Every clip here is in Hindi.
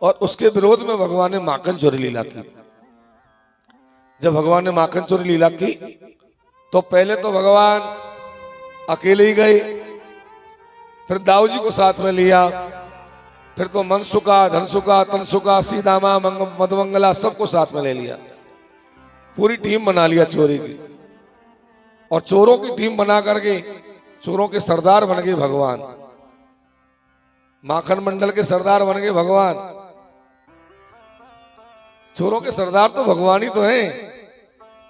और उसके विरोध में भगवान ने माखन चोरी लीला की। जब भगवान ने माखन चोरी लीला की तो पहले तो भगवान अकेले ही गए, फिर दाऊ जी को साथ में लिया, फिर तो मनसुका, धनसुका, तनसुका, सीदामा, मधुमंगला सबको साथ में ले लिया। पूरी टीम बना लिया चोरी की, और चोरों की टीम बना करके चोरों के सरदार बन गए भगवान। माखन मंडल के सरदार बन गए भगवान। चोरों के सरदार तो भगवान ही तो हैं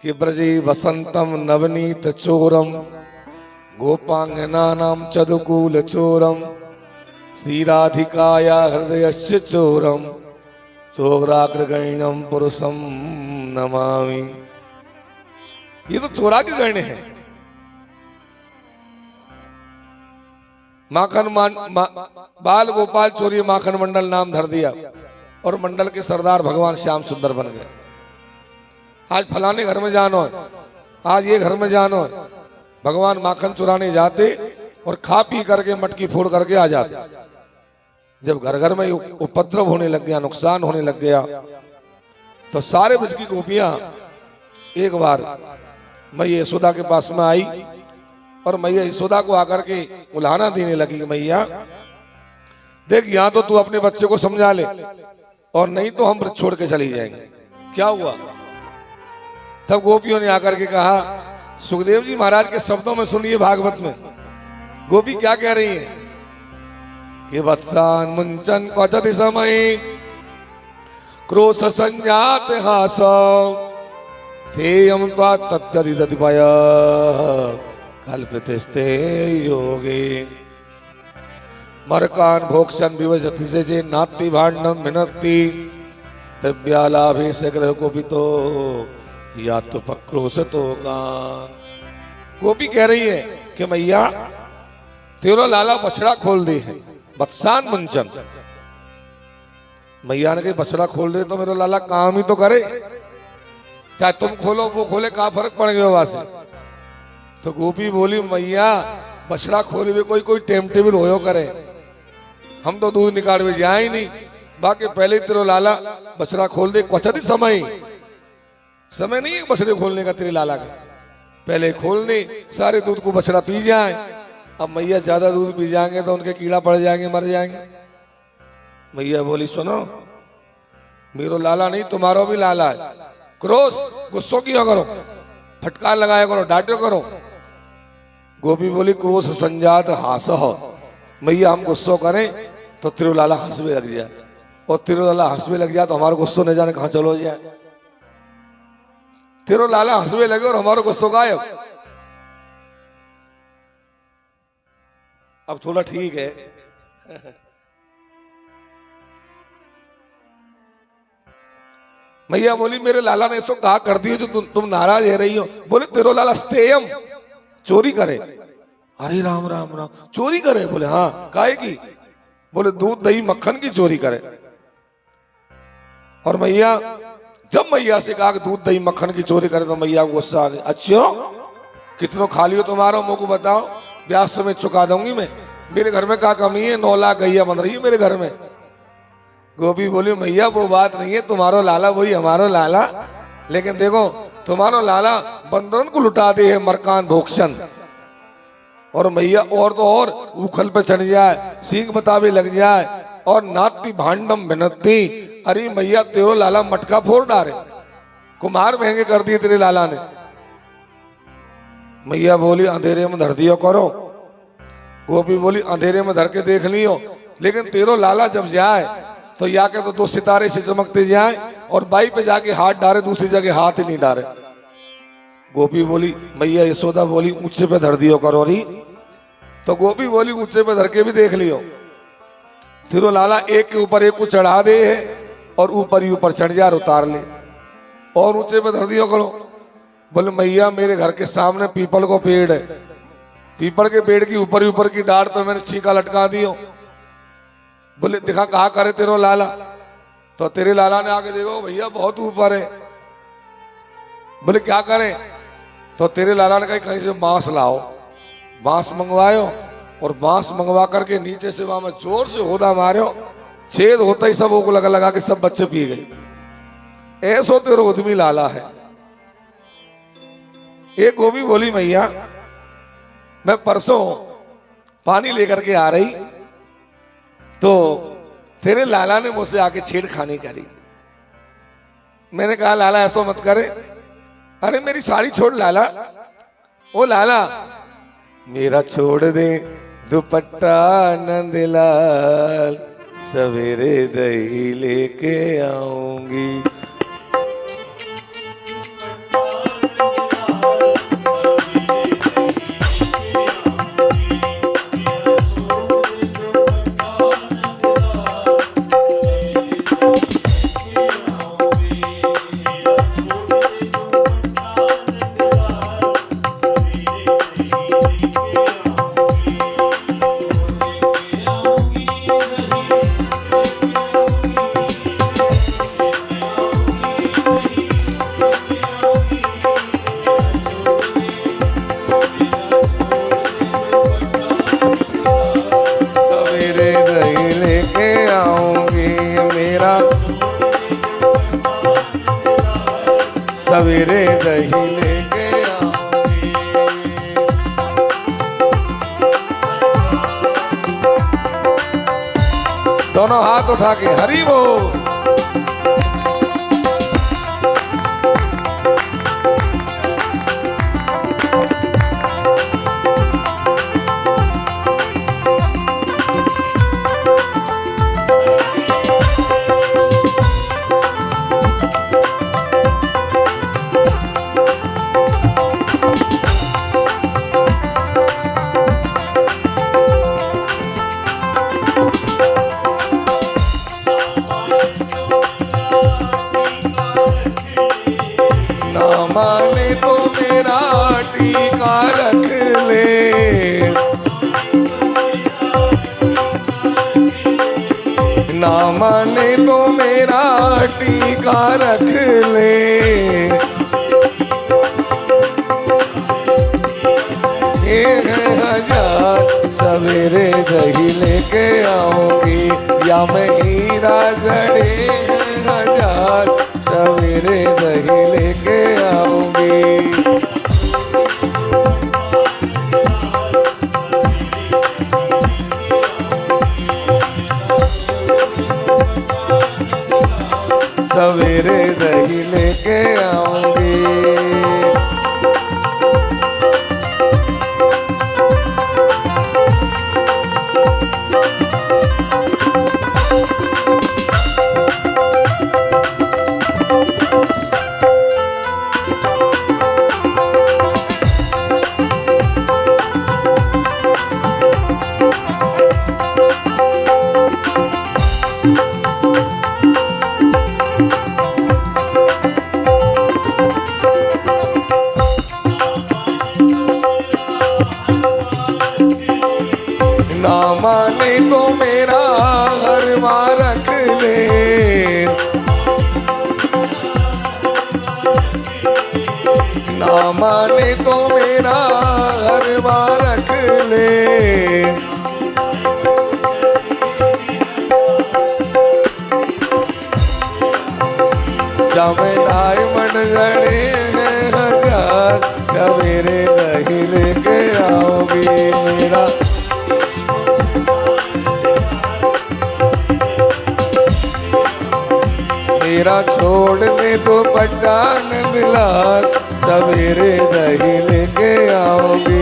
कि ब्रजे वसंतम नवनीत चोरम गोपांगना नाम चदुकूल चोरम श्रीराधिकाया हृदयस्य चोरम चोराग्रगण्यम पुरुषम नमामि। ये तो चोरा के गण्य है। माखन बाल गोपाल चोरी माखन मंडल नाम धर दिया, और मंडल के सरदार भगवान श्याम सुंदर बन गए। आज फलाने घर में जानो, आज ये घर में जानो, भगवान माखन चुराने जाते और खा पी करके मटकी फोड़ करके आ जाते। जब घर घर में उपद्रव होने लग गया, नुकसान होने लग गया, तो सारे ब्रज की गोपियां एक बार मैया यशोदा के पास में आई, और मैया यशोदा को आकर के उलाहना देने लगी कि मैया देख, या तो तू अपने बच्चे को समझा ले, और नहीं तो हम ब्रज छोड़ के चली जाएंगे। क्या हुआ? तब गोपियों ने आकर के कहा, सुखदेव जी महाराज के शब्दों में सुनिए, भागवत में गोपी क्या कह रही है कि वत्सान मुंचन क्वचति समय क्रोश संजात हास थेयम त्वा तत्यदिदतिपय कल्पितस्ते योगे मरकान भोक्षण विवजति से जे नाति भांडम मिनति द्रव्यालाभे से ग्रह कोपितो या तो पक्रोश तो गान। गोपी कह रही है कि मैया तेरा लाला बछड़ा खोल दे है, वत्सान मुंचन। मैया ने कहा बछड़ा खोल दे तो मेरा लाला काम ही तो करे, चाहे तुम खोलो वो खोले, क्या फर्क पड़ गया वहां से। तो गोपी बोली, मैया बछड़ा खोले भी कोई टेम टेबल होयो करे, हम तो दूध निकाल में जाए ही नहीं। बाकी पहले तेरा लाला बछड़ा खोल दे, क्वचति समय नहीं है बछड़े खोलने का तेरे लाला का, पहले खोल दे, सारे दूध को बछड़ा पी जाए। अब मैया ज्यादा दूध पी जाएंगे तो उनके कीड़ा पड़ जाएंगे, मर जाएंगे। मैया बोली, सुनो, मेरो लाला नहीं तुम्हारा भी लाला है, क्रोश गुस्सो किया करो, फटकार लगाया करो, डांटो करो। गोपी बोली, क्रोश संजात हास हो। मैया हम गुस्सो करें तो तेरे लाला हंसवे लग जाए, और तेरे लाला हंसवे लग जाए तो हमारा गुस्सो न जाने कहां चलो जाए। तेरो लाला हंसवे लगे और हमारा गुस्सो गायब। अब थोड़ा ठीक है। मैया बोली, मेरे लाला ने इसको कहा कर दिया जो तुम नाराज है रही हो। बोले, तेरो लाला स्तेयम चोरी करे। अरे राम राम राम, चोरी करे? बोले हाँ। काहे की? बोले दूध दही मक्खन की चोरी करे। और मैया, जब मैया से कहा कि दूध दही मक्खन की चोरी करे तो मैया को गुस्सा आ गया। अच्छा कितनों खा लियो तुम्हारा, मुझको बताओ, ब्याज समेत चुका दूंगी मैं। मेरे घर में क्या कमी है? 9 लाख गैया बन रही है मेरे घर में। गोपी बोली, मैया वो बात नहीं है, तुम्हारो लाला वही हमारो लाला, लेकिन देखो तुम्हारो लाला बंदरन को लुटा दे है मरकान भोक्षण। और मैया और तो और उखल पे चढ़ जाए, सींग बतावे लग जाए, और नाती भांडम बिनती। अरे मैया तेरो लाला मटका फोड़ डाले, कुमार महंगे कर दिए तेरे लाला ने। मैया बोली, अंधेरे में धर दियो करो। गोपी बोली, अंधेरे में धर के देख लियो, लेकिन तेरो लाला जब जाए तो या के तो 2 सितारे से चमकते जाए, और बाई पे जाके हाथ डारे, दूसरी जगह हाथ ही नहीं डारे। गोपी बोली, मैया यशोदा बोली, ऊंचे पे धर दियो करो री। तो गोपी बोली, ऊंचे पे धर के भी देख लियो, तेरो लाला एक के ऊपर एक को चढ़ा दे है, और ऊपर ही ऊपर चढ़ जा, उतार ले, और ऊंचे पे धर दियो करो। बोले, मैया मेरे घर के सामने पीपल को पेड़ है, पीपल के पेड़ की ऊपर की डाढ़ पे मैंने छीका लटका दियो। बोले, दिखा कहा करे तेरो लाला। तो तेरे लाला ने आके देखो, भैया बहुत ऊपर है। बोले, क्या करें? तो तेरे लाला ने कहा, कहीं से बांस लाओ। बांस मंगवायो, और बांस मंगवा करके नीचे से वहां में जोर से होदा मारो, छेद होता ही सब को लगा लगा के सब बच्चे पी गए। ऐसो तेरो उद्यमी लाला है। एक गोभी बोली मैया मैं परसों पानी लेकर के आ रही तो तेरे लाला ने मुझसे आके छेड़खानी करी। मैंने कहा लाला ऐसा मत करे। अरे मेरी साड़ी छोड़ लाला। ओ लाला मेरा छोड़ दे दुपट्टा नंदलाल, सवेरे दही लेके आऊंगी। सवेरे दही लेके आऊंगी। दोनों हाथ उठा के हरि बोल। माने तो मेरा टीका रख ले, ना माने तो मेरा टीका रख ले। हजार सवेरे दही लेके आऊंगी, या मैं हीरा जड़े हजार सवेरे दही लेके आऊंगी। सवेरे दही लेके आऊंगी। ना माने तो मेरा हरवा रख ले, ना माने तो मेरा हरवा रख ले। जब डायमंड गड़े हैं हजार सवेरे दही लेके आओगी। मेरा छोड़ दे तो पट्टा नंदलाल, सवेरे दही लेके आओगी।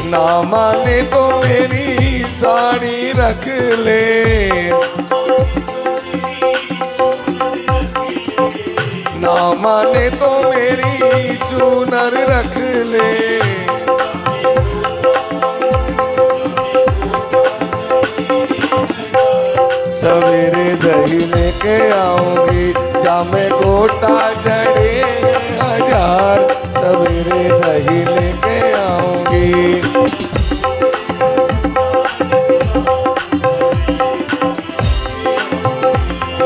ना माने तो मेरी साड़ी रख ले, ना माने तो मेरी चूनर रख ले। सवेरे दही लेके आऊंगी, जामे गोटा जड़े हजार, सवेरे दही लेके आऊंगी।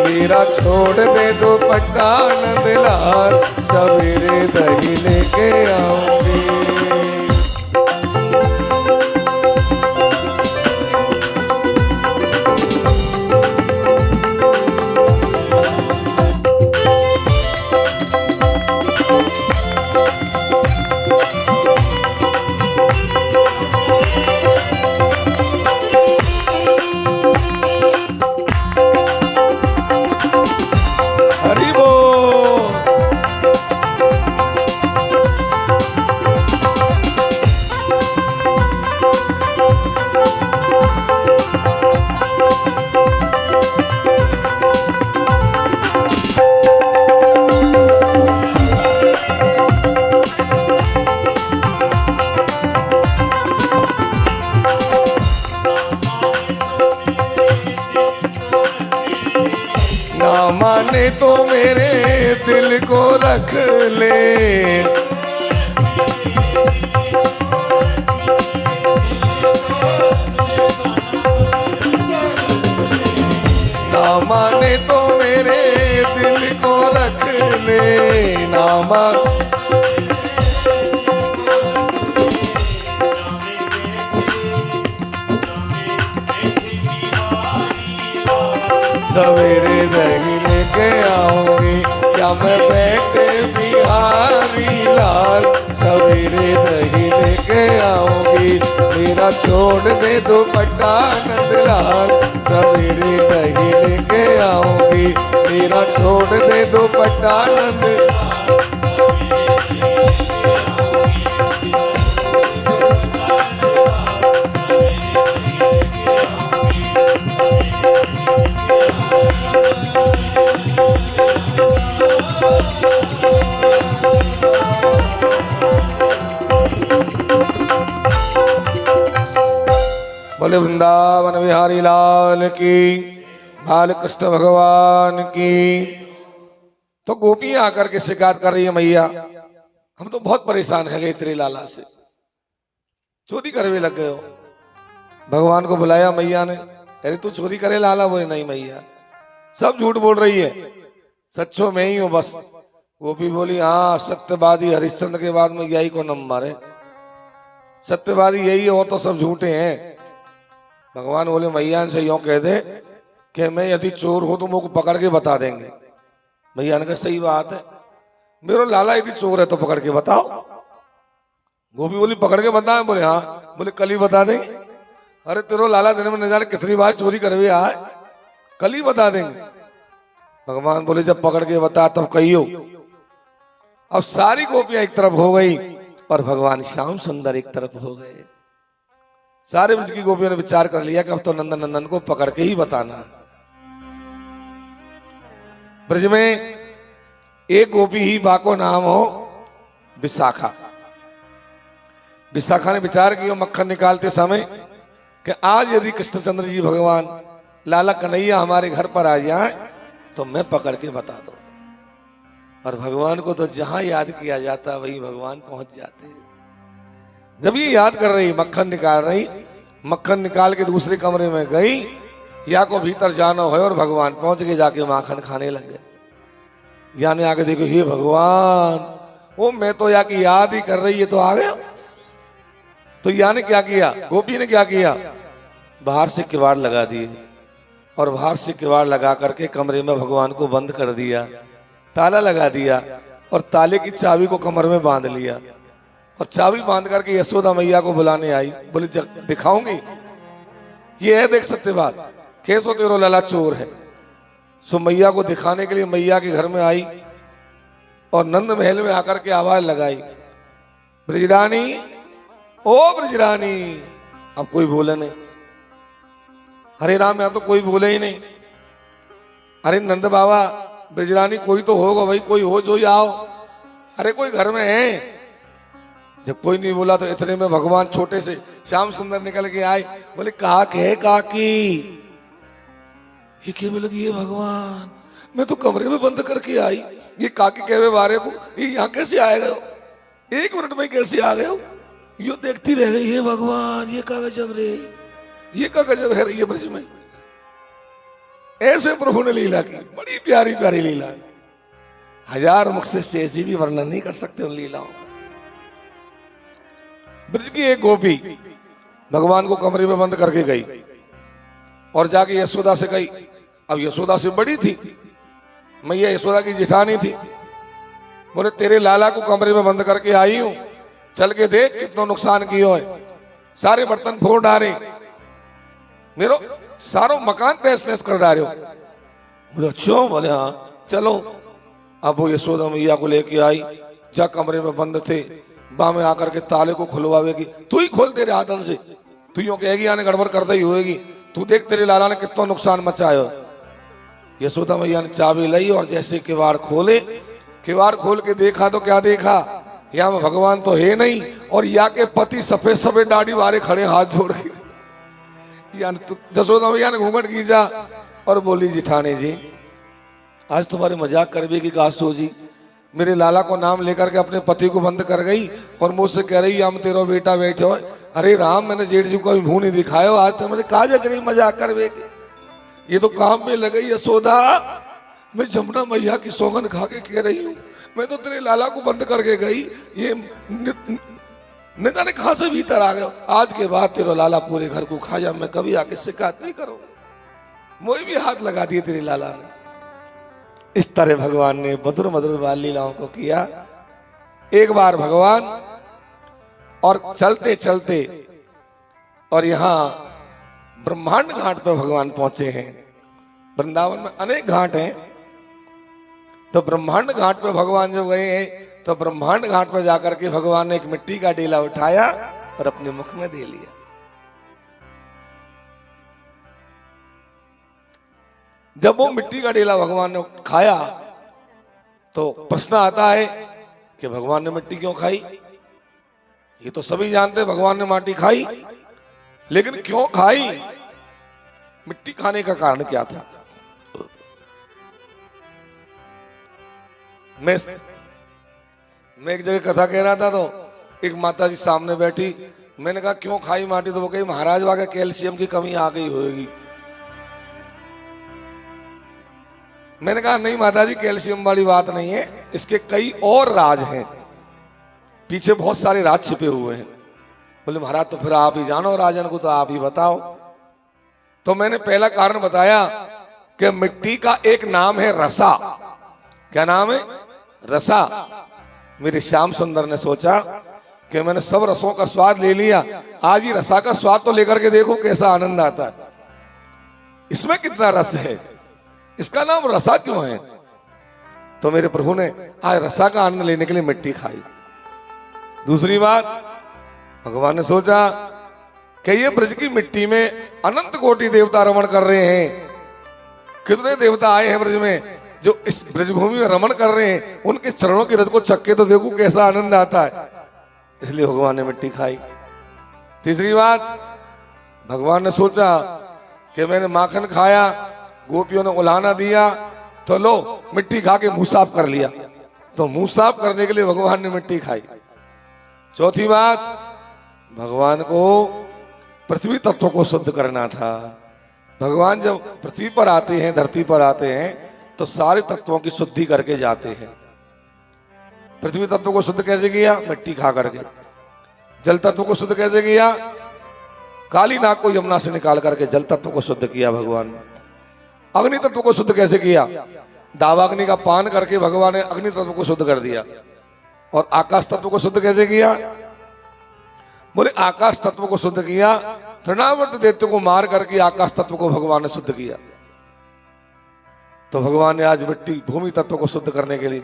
मेरा छोड़ दे दुपट्टा नंदलाल, सवेरे दही लेके आऊंगी। ना माने तो मेरे दिल को रख ले, ना माने तो मेरे दिल को रख ले, ना मान सवेरे दही लेके आऊंगी, क्या मैं बैठे बिहारी लाल, सवेरे दही लेके आऊंगी। मेरा छोड़ दे दुपट्टा नंदलाल, सवेरे दही लेके आऊंगी। मेरा छोड़ दे दुपट्टा नंदलाल। बोले वृंदावन बिहारी लाल की, बाल कृष्ण भगवान की। तो गोपियां आकर के शिकायत कर रही है, मैया हम तो बहुत परेशान है गए तेरे लाला से, चोरी करवे लग गए हो। भगवान को बुलाया मैया ने, अरे तू चोरी करे लाला? बोले नहीं मैया, सब झूठ बोल रही है, सच्चो मैं ही हूं बस। गोपी बोली हाँ, सत्यवादी हरिश्चंद्र के बाद में यही को नंबर है, सत्यवादी यही है और तो सब झूठे हैं। भगवान बोले मैया से यूं कह दे कि मैं यदि चोर हो तो मुझको पकड़ के बता देंगे। मैया ने कहा सही बात है, मेरा लाला यदि चोर है तो पकड़ के बताओ। गोपी बोली पकड़ के बताए? बोले हाँ। बोले कल ही बता देंगे। अरे तेरो लाला दिन में न जाने कितनी बार चोरी करवे आए, कल ही बता देंगे। भगवान बोले जब पकड़ के बता तब कहियो। अब सारी गोपियां एक तरफ हो गई और भगवान श्याम सुंदर एक तरफ हो गए। सारे ब्रज की गोपियों ने विचार कर लिया कि अब तो नंदन नंदन को पकड़ के ही बताना। ब्रज में एक गोपी ही बाको नाम हो विशाखा। विशाखा ने विचार किया मक्खन निकालते समय कि आज यदि कृष्णचंद्र जी भगवान लाला कन्हैया हमारे घर पर आ जाए तो मैं पकड़ के बता दूं। और भगवान को तो जहां याद किया जाता वहीं भगवान पहुंच जाते। जब ये याद कर रही, मक्खन निकाल रही, मक्खन निकाल के दूसरे कमरे में गई, या को भीतर जाना है और भगवान पहुंच के जाके माखन खाने लगे। या ने आके देखो हे भगवान, वो मैं तो या की याद ही कर रही है तो आ गया। तो या ने क्या किया, गोपी ने क्या किया, बाहर से किवाड़ लगा दिए और बाहर से किवाड़ लगा करके कमरे में भगवान को बंद कर दिया, ताला लगा दिया और ताले की चाबी को कमर में बांध लिया। और चाबी बांध करके यशोदा मैया को बुलाने आई। बोली दिखाऊंगी, ये है देख सकते बात, कैसो तेरो लाला चोर है। सो मैया को दिखाने के लिए मैया के घर में आई और नंद महल में आकर के आवाज लगाई, ब्रजरानी, ओ ब्रजरानी। अब कोई बोले नहीं। हरे राम यहाँ तो कोई बोले ही नहीं। अरे नंद बाबा ब्रजरानी कोई तो होगा भाई, कोई हो जो ही आओ, अरे कोई घर में है। जब कोई नहीं बोला तो इतने में भगवान छोटे से श्याम सुंदर निकल के आए। बोले काक है काकी। ये क्या में लगी है भगवान, मैं तो कमरे में बंद करके आई, ये काकी कहे बारे को ये यहाँ कैसे आए गए, 1 मिनट में कैसे आ गए हो। यो देखती रह गई है भगवान, ये का गजब रे, ये का गजब है रही है ब्रज में। ऐसे प्रभु ने लीला की, बड़ी प्यारी प्यारी लीला, 1000 मुख से शेषी भी वर्णन नहीं कर सकते उन लीलाओं। ब्रज की एक गोपी भगवान को कमरे में बंद करके गई और जाके यशोदा से कही। अब यशोदा से बड़ी थी, मैया यशोदा की जेठानी थी। बोले तेरे लाला को कमरे में बंद करके आई हूं, चल के देख कितना नुकसान किया है, सारे बर्तन फोड़ डाले, मेरो सारो मकान तहस नहस कर डाले हो। बोले अच्छा, बोले हाँ चलो। अब वो यशोदा मैया को लेके आई, जा कमरे में बंद थे, बा में आकर के ताले को खुलवावेगी, तू ही खोल तेरे हाथन से, तू यूं कहेगी आने गड़बड़ कर दी होगी, तू देख तेरे लाला ने कितना नुकसान मचाया। यशोदा मैया ने चाबी लाई और जैसे किवाड़ खोले, किवाड़ खोल के देखा तो क्या देखा, यहाँ में भगवान तो है नहीं और या के पति सफेद सफेद दाढ़ी वाले खड़े हाथ जोड़ के। यशोदा मैया ने घूंघट खींचा और बोली जिठानी जी आज तुम्हारे मजाक करवे की काशो जी, मेरे लाला को नाम लेकर के अपने पति को बंद कर गई और मुझसे कह रही हम तेरा बेटा बैठे हो। अरे राम, मैंने जेठ जी को मुंह नहीं दिखाया, आज तो मैंने कहा जा मजाक करवे के, ये तो काम में लग गई। यशोदा मैं जमुना मैया की सौगन खा के कह रही हूँ, मैं तो तेरे लाला को बंद करके गई, ये न जाने कहां से भीतर आ गया। आज के बाद तेरा लाला पूरे घर को खा जा, मैं कभी आके शिकायत नहीं करूंगा। मुझे भी हाथ लगा दिए तेरे लाला ने। इस तरह भगवान ने मधुर मधुर बाल लीलाओं को किया। एक बार भगवान और चलते चलते और यहाँ ब्रह्मांड घाट पर भगवान पहुंचे हैं। वृंदावन में अनेक घाट हैं, तो ब्रह्मांड घाट पे भगवान जब गए हैं तो ब्रह्मांड घाट पर जाकर के भगवान ने एक मिट्टी का डेला उठाया और अपने मुख में दे लिया। जब वो मिट्टी का डेला भगवान ने खाया तो प्रश्न आता है कि भगवान ने मिट्टी क्यों खाई। ये तो सभी जानते भगवान ने माटी खाई, लेकिन क्यों खाई, मिट्टी खाने का कारण क्या था। मैं एक जगह कथा कह रहा था तो एक माता जी सामने बैठी, मैंने कहा क्यों खाई माटी, तो वो कही महाराज वहां कैल्शियम की कमी आ गई होगी। मैंने कहा नहीं माता जी, कैल्शियम वाली बात नहीं है, इसके कई और राज हैं, पीछे बहुत सारे राज छिपे हुए हैं। बोले महाराज तो फिर आप ही जानो, राजन को तो आप ही बताओ। तो मैंने पहला कारण बताया कि मिट्टी का एक नाम है रसा। क्या नाम है? रसा। मेरे श्याम सुंदर ने सोचा कि मैंने सब रसों का स्वाद ले लिया, आज ही रसा का स्वाद तो लेकर के देखो कैसा आनंद आता है। इसमें कितना रस है, इसका नाम रसा क्यों है। तो मेरे प्रभु ने आज रसा का आनंद लेने के लिए मिट्टी खाई। दूसरी बात, भगवान ने सोचा कि ये ब्रज की मिट्टी में अनंत कोटि देवता रमण कर रहे हैं, कितने देवता आए हैं ब्रज में जो इस ब्रजभूमि में रमण कर रहे हैं, उनके चरणों की रज को चक्के तो देखो कैसा आनंद आता है, इसलिए भगवान ने मिट्टी खाई। तीसरी बात, भगवान ने सोचा कि मैंने माखन खाया, गोपियों ने उलाना दिया, तो लो मिट्टी खा के मुंह साफ कर लिया, तो मुंह साफ करने के लिए भगवान ने मिट्टी खाई। चौथी बात, भगवान को पृथ्वी तत्व को शुद्ध करना था। भगवान जब पृथ्वी पर आते हैं, धरती पर आते हैं, तो सारे तत्वों की शुद्धि करके जाते हैं। पृथ्वी तत्व को शुद्ध कैसे किया? मिट्टी खा करके। जल तत्व को शुद्ध कैसे किया? काली नाग को यमुना से निकाल करके जल तत्व को शुद्ध किया भगवान ने। अग्नि तत्व को शुद्ध कैसे किया? दावाग्नि का पान करके भगवान ने अग्नि तत्व को शुद्ध कर दिया। और आकाश तत्व को शुद्ध कैसे किया? बोले आकाश तत्व को शुद्ध किया, तृणावर्त दैत्य को मार करके आकाश तत्व को भगवान ने शुद्ध किया। तो भगवान ने आज मिट्टी भूमि तत्व को शुद्ध करने के लिए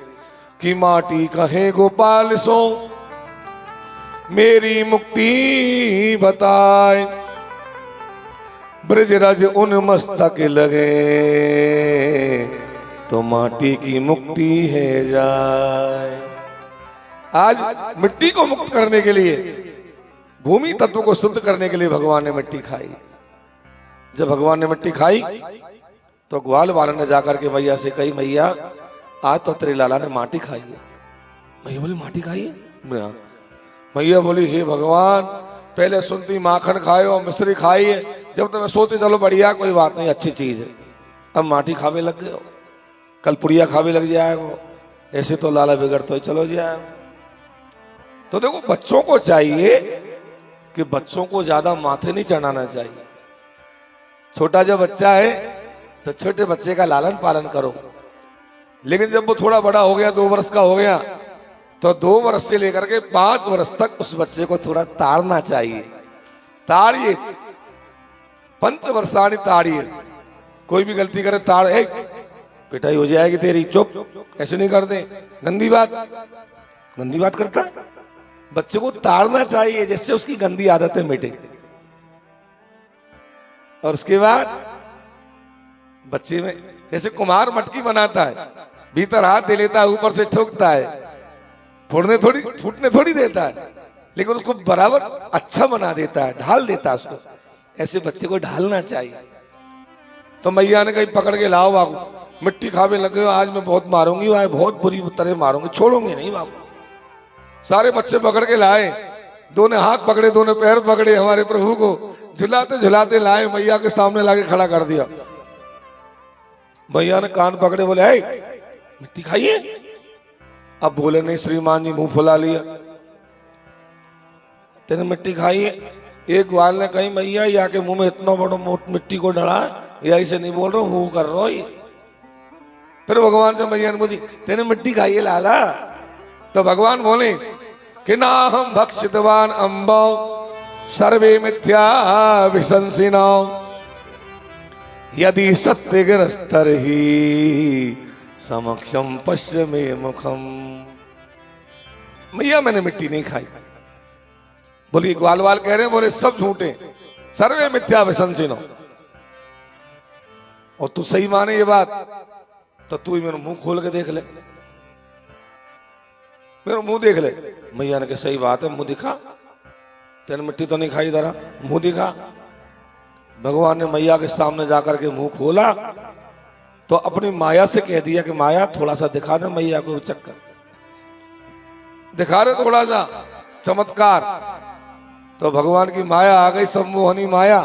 कि माटी कहे गोपाल सो मेरी मुक्ति बताए, ब्रजराज उन मस्तक लगे, तो माटी की मुक्ति है जाए। आज मिट्टी को मुक्त करने के लिए, भूमि तत्व को शुद्ध करने के लिए भगवान ने मिट्टी खाई। जब भगवान ने मिट्टी खाई तो ग्वाल वाला ने जाकर के मैया से कही, मैया आज तो तेरे लाला ने माटी खाई है। मैया बोली माटी खाई है? मैया बोली हे भगवान, पहले सुनती माखन खाए और मिश्री खाई है, जब तो मैं सोचती चलो बढ़िया कोई बात नहीं अच्छी चीज है, अब माटी खावे लग गए हो, कल पुड़िया खावे लग जाएगा, ऐसे तो लाला बिगड़ तो ही चलो जाए। तो देखो बच्चों को चाहिए कि बच्चों को ज्यादा माथे नहीं चढ़ाना चाहिए। छोटा जो बच्चा है तो छोटे बच्चे का लालन पालन करो, लेकिन जब वो थोड़ा बड़ा हो गया, 2 वर्ष का हो गया, तो 2 वर्ष से लेकर के 5 वर्ष तक उस बच्चे को थोड़ा ताड़ना चाहिए। ताड़िए, पंचवर्षाणी ताड़िए। कोई भी गलती करे ताड़, पिटाई हो जाएगी तेरी, चुप, ऐसे नहीं करते, गंदी बात करता। बच्चे को ताड़ना चाहिए जिससे उसकी गंदी आदतें मिटे। और उसके बाद बच्चे में जैसे कुम्हार मटकी बनाता है, भीतर हाथ दे लेता है, ऊपर से ठोकता है, फूटने थोड़ी देता है, लेकिन उसको बराबर अच्छा बना देता है, ढाल देता है उसको। ऐसे बच्चे को ढालना चाहिए। तो मैया ने कहीं पकड़ के लाओ बाबू, मिट्टी खावे लगे हो, आज मैं बहुत मारूंगी, वह बहुत बुरी तरह मारूंगी, छोड़ूंगी नहीं बाबू। सारे बच्चे पकड़ के लाए, दोनों हाथ पकड़े, दोनों पैर पकड़े, हमारे प्रभु को झुलाते झुलाते लाए, मैया के सामने लाके खड़ा कर दिया। मैया ने कान पकड़े, बोले मिट्टी खाइए। अब बोले नहीं श्रीमान जी, मुंह फुला लिया, तेने मिट्टी खाई है। एक ग्वाल ने कही मैया या के मुंह में इतना बड़ा मिट्टी को डरा, या इसे नहीं बोल रहा हूं, हूं कर रहा हो। फिर भगवान से मैया ने पूछी, तेने मिट्टी खाई है लाला? तो भगवान बोले कि ना हम भक्षितवान अम्बो सर्वे मिथ्या विशंसिनो, यदि सत्यग्रस्तर ही समक्षम पश्य में मुखम। मैया मैंने मिट्टी नहीं खाई। बोली ग्वाल वाल कह रहे हैं, बोले सब झूठे, सर्वे मिथ्या विशंसिनो। और तू सही माने ये बात तो तू ही मेरा मुंह खोल के देख ले, मेरा मुंह देख ले। मैया ने कहा सही बात है, मुंह दिखा, तेने मिट्टी तो नहीं खाई, जरा मुंह दिखा। भगवान ने मैया के सामने जाकर के मुंह खोला तो अपनी माया से कह दिया कि माया थोड़ा सा दिखा दे मैया को चक्कर, दिखा दे थोड़ा सा चमत्कार। तो भगवान की माया आ गई, सम्मोहनी माया।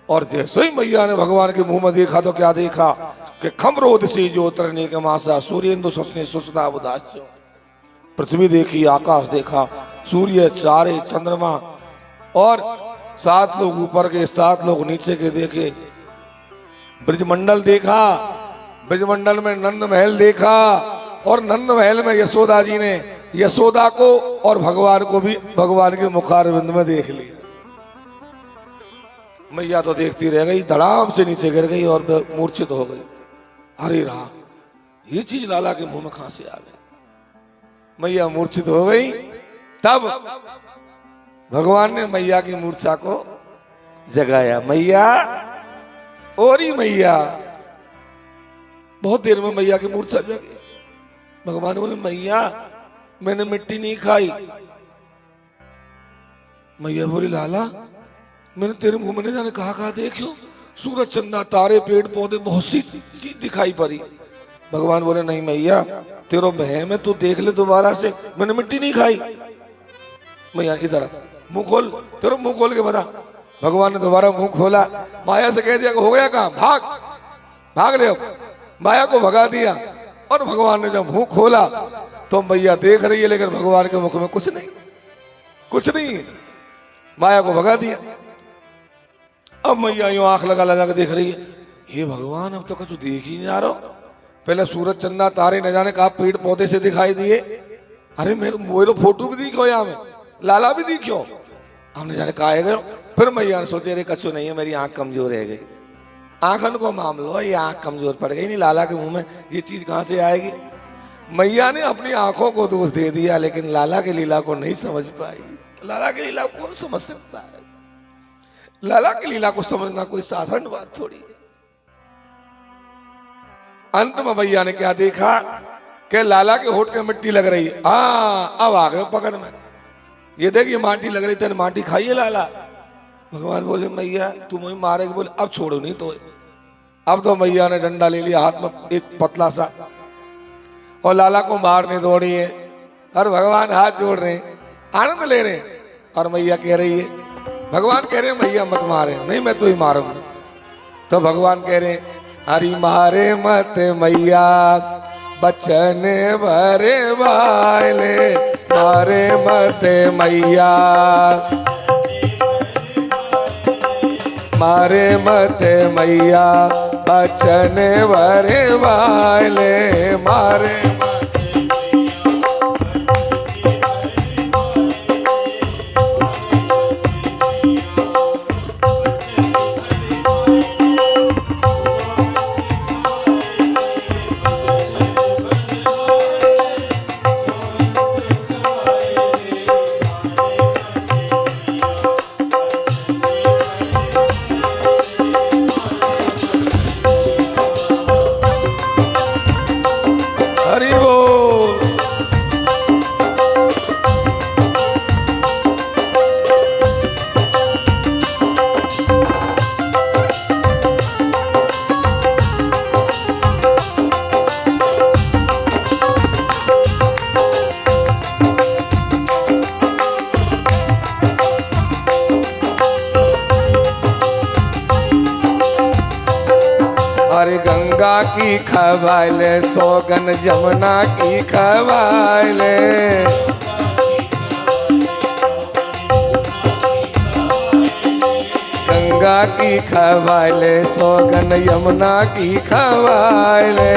और जैसे ही मैया ने भगवान के मुंह में देखा तो क्या देखा कि खमरोध से जो उतरने के मासा सूर्येन्दु ससने सुसना उदास। पृथ्वी देखी, आकाश देखा, सूर्य, चारे, चंद्रमा, और 7 लोग ऊपर के, 7 लोग नीचे के देखे। ब्रजमंडल देखा, ब्रजमंडल में नंद महल देखा, और नंद महल में यशोदा जी ने यशोदा को और भगवान को भी भगवान के मुखारविंद में देख लिया। मैया तो देखती रह गई, धड़ाम से नीचे गिर गई और मूर्छित हो गई। अरे राम, ये चीज लाला के मुंह में कहां से आ गई? मैया मूर्छित हो गई। तब भगवान ने मैया की मूर्छा को जगाया। मैया, ओरी मैया। बहुत देर में मैया की मूर्छा जगी। भगवान बोले मैया मैंने मिट्टी नहीं खाई। मैया बोली लाला मैंने तेरे मुंह में नहीं जाने कहा देखियो, सूरज, चंदा, तारे, पेड़ पौधे, बहुत सी चीज दिखाई पड़ी। भगवान बोले नहीं मैया तेरो बहम है, तू देख ले दोबारा से, मैंने मिट्टी नहीं खाई। मैया की तरह मुंह खोल, तेरा मुंह खोल के बता। भगवान ने दोबारा मुंह खोला, माया से कह दिया हो गया काम, भाग भाग ले। माया को भगा दिया। और भगवान ने जब मुंह खोला तो मैया देख रही है, लेकिन भगवान के मुख में कुछ नहीं, कुछ नहीं। माया को भगा दिया। अब मैया यूं आंख लगा लगा के देख रही है, हे भगवान अब तो कुछ देख ही नहीं आ रहा। पहले सूरज, चंदा, तारे न जाने कहा पेड़ पौधे से दिखाई दिए। अरे मेरे फोटो भी दिखो, यहाँ में लाला भी दिखो, हमने जाने कहा है गयो। फिर मैया ने सोचे अरे कछु नहीं है, मेरी आंख कमजोर रह गई। आंखन को मामलो, ये आंख कमजोर पड़ गई, नहीं लाला के मुंह में ये चीज कहां से आएगी। मैया ने अपनी आंखों को दोष दे दिया, लेकिन लाला के लीला को नहीं समझ पाई। लाला की लीला कौन समझ सकता है? लाला की लीला को समझना कोई साधारण बात थोड़ी है। अंत में भैया ने क्या देखा कि लाला के होठ के मिट्टी लग रही है। अब आ गए पकड़ में। ये देख ये माटी लग रही, तेरे माटी खाइए लाला। भगवान बोले मैया तुम ही मारेगी। बोले अब छोड़ो नहीं तो। अब तो मैया ने डंडा ले लिया हाथ में एक पतला सा और लाला को मारने दौड़ी है। और भगवान हाथ जोड़ रहे हैं, आनंद ले रहे हैं। और मैया कह रही है, भगवान कह रहे हैं मैया मत मारे। नहीं मैं तो ही मारूंगा। तो भगवान कह रहे हैं हरि मारे मत मैया बचन भरे वाले, मारे मत मैया मारे मत मैया बचन भरे वाले, मारे हरि बोल। अरे गंगा की खवाले सोगन जमुना की खवाले, गंगा की खवाले सोगन यमुना की खवाले,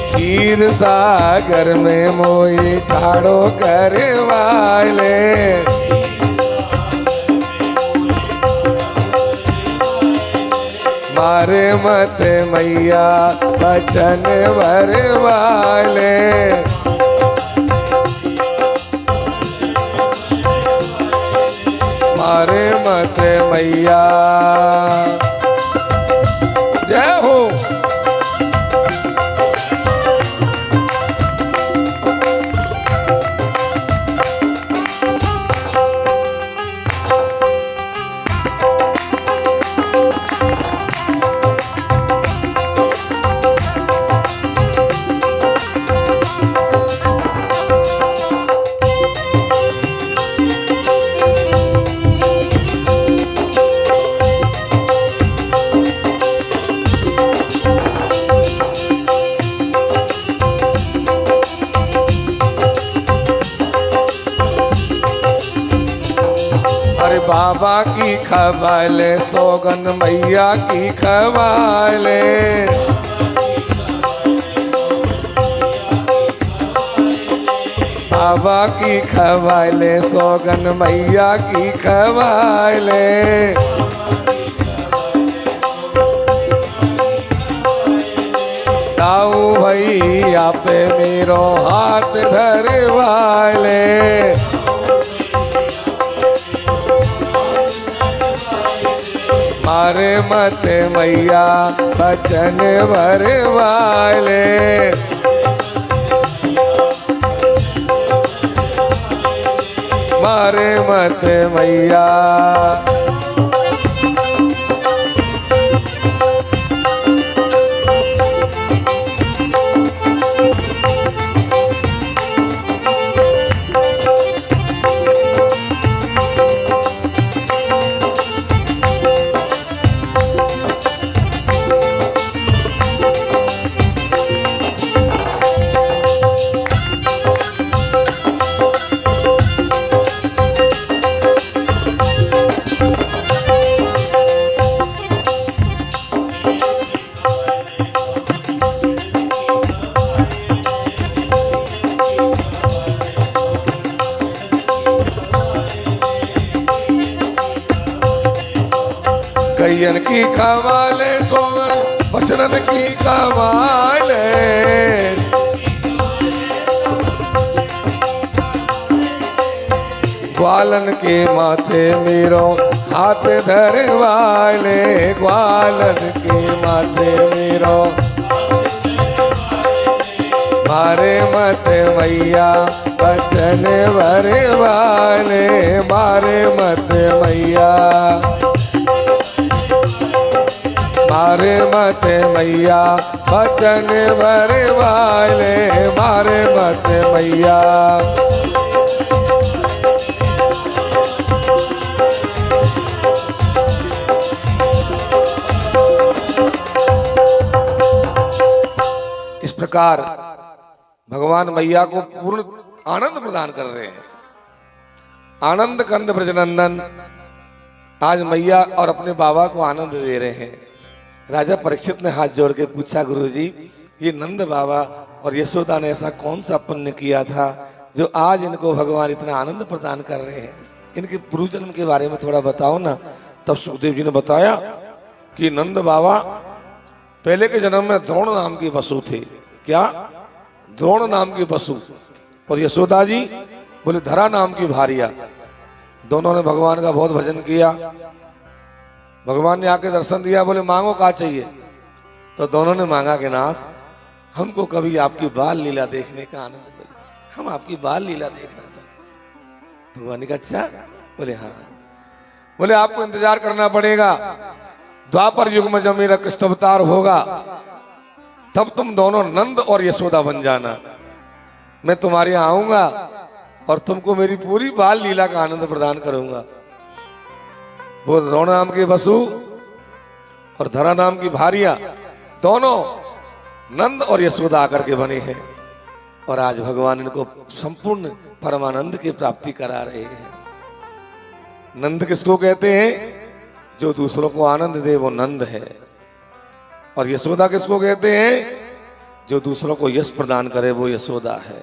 क्षीर सागर में मोई ठाड़ो करे वाले, मारे मत मैया बचन भरे वाले, मारे मत मैया। जय हो। अरे बाबा की खवाले सोगंद मैया की खवाले, बाबा की खवाले सोगंद मैया की खवाले, ताऊ भैया पे मेरो हाथ धरे वाले, मारे मत मैया बचन भरे वाले, मारे मत मैया। कैयन की खवाले सोगन बसरन की खवाले, ग्वालन के माथे मेरो हाथ धरे वाले, ग्वालन के माथे मेरो मारे मत मैया बचन भरे वाले, मारे मत मैया, मारे मत मैया बचन भरे वाले, मारे मत मैया। इस प्रकार भगवान मैया को पूर्ण आनंद प्रदान कर रहे हैं। आनंद कंद ब्रजनंदन आज मैया और अपने बाबा को आनंद दे रहे हैं। राजा परीक्षित ने हाथ जोड़ के पूछा, गुरुजी ये नंद बाबा और यशोदा ने ऐसा कौन सा पुण्य किया था जो आज इनको भगवान इतना आनंद प्रदान कर रहे हैं? इनके पूर्व जन्म के बारे में थोड़ा बताओ ना। तब सुखदेव जी ने बताया कि नंद बाबा पहले के जन्म में द्रोण नाम की वसु थे। क्या? द्रोण नाम की वसु। और यशोदा जी बोले धरा नाम की भारिया। दोनों ने भगवान का बहुत भजन किया। भगवान ने आके दर्शन दिया, बोले मांगो क्या चाहिए? तो दोनों ने मांगा कि नाथ हमको कभी आपकी बाल लीला देखने का आनंद मिले, हम आपकी बाल लीला देखना चाहते। भगवान ने कहा अच्छा? बोले हाँ। बोले आपको इंतजार करना पड़ेगा, द्वापर युग में जब मेरा कृष्ण अवतार होगा तब तुम दोनों नंद और यशोदा बन जाना। मैं तुम्हारे यहाँ आऊंगा और तुमको मेरी पूरी बाल लीला का आनंद प्रदान करूंगा। वो द्रोण नाम की वसु और धरा नाम की भारिया दोनों नंद और यशोदा आकर के बने हैं और आज भगवान इनको संपूर्ण परमानंद की प्राप्ति करा रहे हैं। नंद किसको कहते हैं? जो दूसरों को आनंद दे वो नंद है। और यशोदा किसको कहते हैं? जो दूसरों को यश प्रदान करे वो यशोदा है।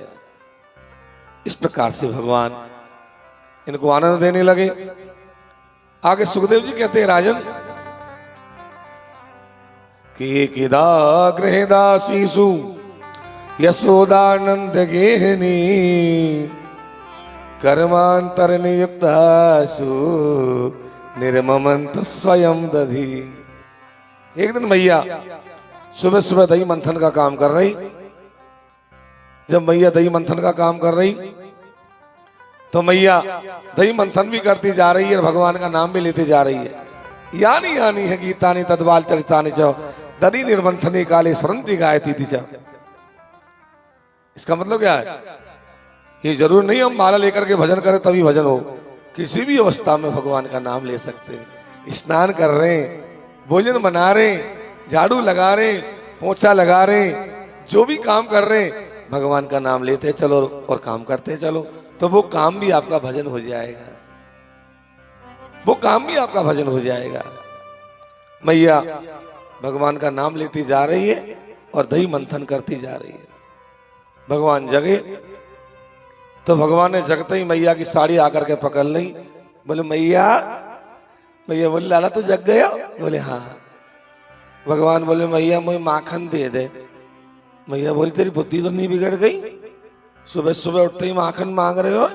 इस प्रकार से भगवान इनको आनंद देने लगे। आगे सुखदेव जी कहते हैं राजन कि गृहदासीसु यशोदानंद गेहनी कर्मांतर नियुक्तासु निर्ममंत स्वयं दधी। एक दिन मैया सुबह सुबह दही मंथन का काम कर रही। जब मैया दही मंथन का काम कर रही तो मैया दही मंथन भी करती जा रही है और भगवान का नाम भी लेती जा रही है। यानी यानी है गीतानी तद्बाल चरितानी च दधी निर्मंथनी काले स्मरंती गायती थी च। इसका मतलब क्या है? ये जरूर नहीं हम माला लेकर के भजन करें तभी भजन हो। किसी भी अवस्था में भगवान का नाम ले सकते हैं। स्नान कर रहे हैं, भोजन बना रहे, झाड़ू लगा रहे, पोछा लगा रहे, जो भी काम कर रहे हैं भगवान का नाम लेते चलो और काम करते चलो, तो वो काम भी आपका भजन हो जाएगा। वो काम भी आपका भजन हो जाएगा। मैया भगवान का नाम लेती जा रही है और दही मंथन करती जा रही है। भगवान जगे तो भगवान ने जगते ही मैया की साड़ी आकर के पकड़ ली। बोले मैया, मैया बोले लाला तू जग गया? बोले हाँ। भगवान बोले मैया मुझे माखन दे दे। मैया बोली तेरी बुद्धि तो नहीं बिगड़ गई? सुबह सुबह उठते ही माखन मांग रहे हो?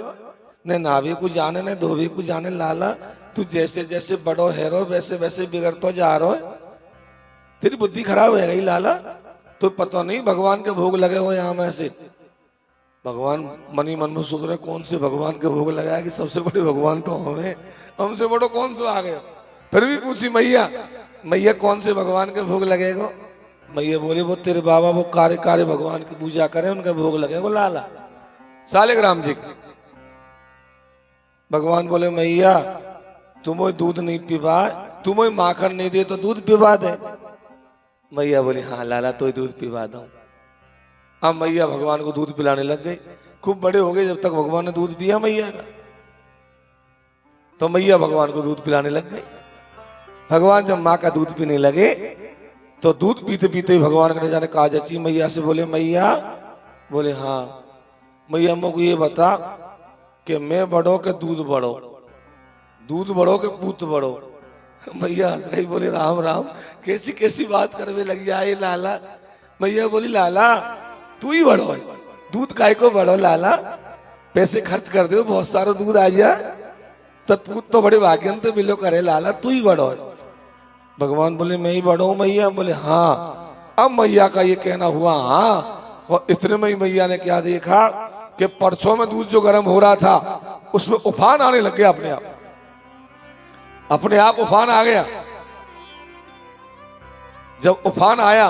ने नाभि को जाने ने धोबी को जाने लाला, तू जैसे जैसे बड़ो हेरो वैसे वैसे बिगड़तो जा रहो। तेरी बुद्धि खराब हो गई लाला। तो पता नहीं भगवान के भोग लगे हो यहाँ में से। भगवान मनी मन में सोच रहे कौन से भगवान के भोग लगाया कि सबसे बड़े भगवान तो हमें, हमसे बड़ो कौन सा आ गए। फिर भी पूछी मैया, मैया कौन से भगवान के भोग लगेगा? मैया बोले वो तेरे बाबा वो कार्य कार्य भगवान की पूजा करे उनके भोग लगेगा लाला, शालिग्राम जी। भगवान बोले मैया तुम दूध नहीं पिवा, तुम माखन नहीं दे तो दूध पिवा दे। मैया बोली हाँ लाला तो दूध पिवा दो। अब मैया भगवान को दूध पिलाने लग गई। खूब बड़े हो गए, जब तक भगवान ने दूध पिया मैया का, तो मैया भगवान को दूध पिलाने लग गई। भगवान जब माँ का दूध पीने लगे तो दूध पीते पीते ही भगवान ने जाने कहा जची मैया से बोले मैया, बोले हाँ। मैया मुझको ये बता कि मैं बड़ो के दूध बड़ो, दूध बड़ो के पूत बड़ो? मैया हंस गई, बोले राम राम कैसी कैसी बात करने लगी आए लाला। मैया बोली लाला तू ही बड़ो है, दूध काय को बड़ो लाला, पैसे खर्च कर दो बहुत सारा दूध आ जाए। तो पूत तो बड़े भाग्यन तो बिलो करे लाला तू ही बड़ो है। भगवान बोले मैं ही बड़ो हूं मैया। बोले हाँ। अब मैया का ये कहना हुआ हाँ। और इतने में ही मैया ने क्या देखा कि परसों में दूध जो गर्म हो रहा था उसमें उफान आने लग गया। अपने आप उफान आ गया। जब उफान आया